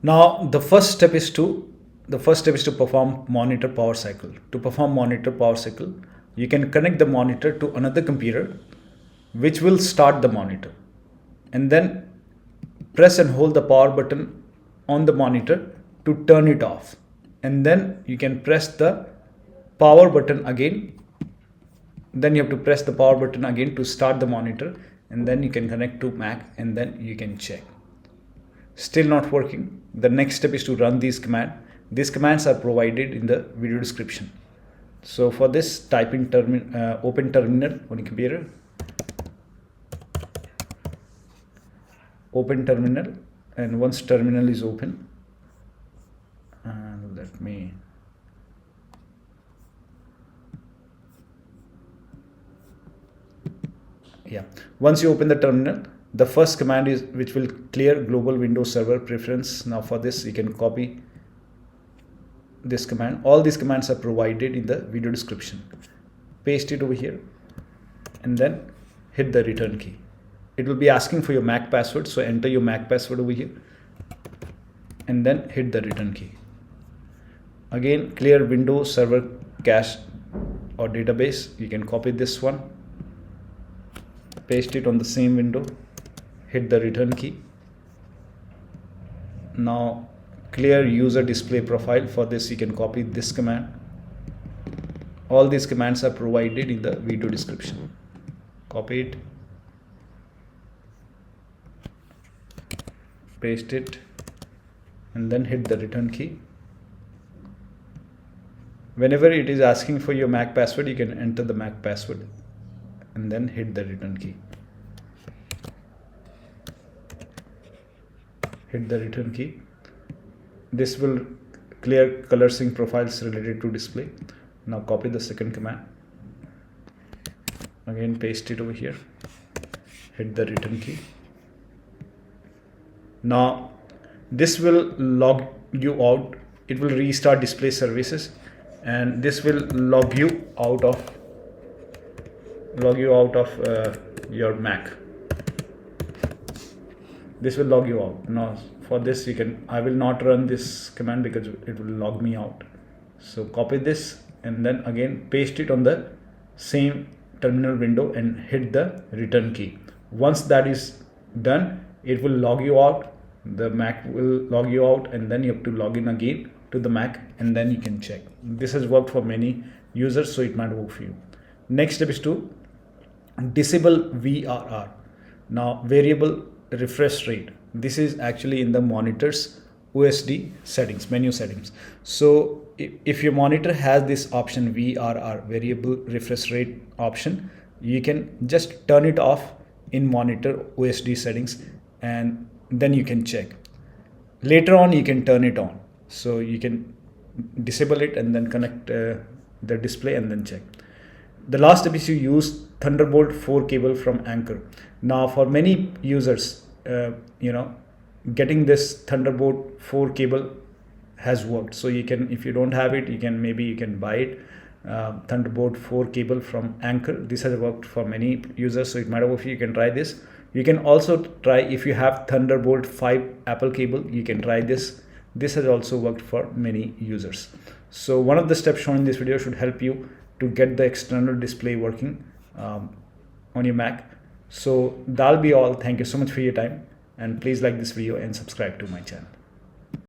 Now the first step is to perform monitor power cycle. To perform monitor power cycle, you can connect the monitor to another computer, which will start the monitor, and then press and hold the power button on the monitor to turn it off, and then you can press the power button again. Then you have to press the power button again to start the monitor, and then you can connect to Mac, and then you can check. Still not working. The next step is to run these commands. These commands are provided in the video description. So for this, type in open terminal on your computer. Open terminal, and once terminal is open, let me once you open the terminal, the first command is which will clear global Windows Server preference. Now for this, you can copy this command. All these commands are provided in the video description. Paste it over here, and then hit the return key. It will be asking for your Mac password, so enter your Mac password over here, and then hit the return key. Again, clear Windows Server cache or database. You can copy this one, paste it on the same window, hit the return key. Now clear user display profile. For this, you can copy this command. All these commands are provided in the video description. Copy it, paste it, and then hit the return key. Whenever it is asking for your Mac password, you can enter the Mac password and then hit the return key. Hit the return key. This will clear ColorSync profiles related to display. Now copy the second command. Again, paste it over here. Hit the return key. Now this will log you out. It will restart display services, and this will log you out of your Mac. This will log you out. Now for this, I will not run this command because it will log me out. So copy this, and then again paste it on the same terminal window and hit the return key. Once that is done, it will log you out. The Mac will log you out, and then you have to log in again to the Mac, and then you can check. This has worked for many users, so it might work for you. Next step is to disable VRR. Now, variable refresh rate. This is actually in the monitor's OSD settings, menu settings. So if your monitor has this option VRR, variable refresh rate option, you can just turn it off in monitor OSD settings, and then you can check. Later on, you can turn it on. So you can disable it and then connect the display and then check. The last step is you use Thunderbolt 4 cable from Anchor. Now for many users, getting this Thunderbolt 4 cable has worked. So you can, if you don't have it, you can buy it. Thunderbolt 4 cable from Anchor. This has worked for many users, so it might work for you. You can try this. You can also try, if you have Thunderbolt 5 Apple cable, you can try this. This has also worked for many users. So one of the steps shown in this video should help you to get the external display working on your Mac. So that'll be all. Thank you so much for your time, and please like this video and subscribe to my channel.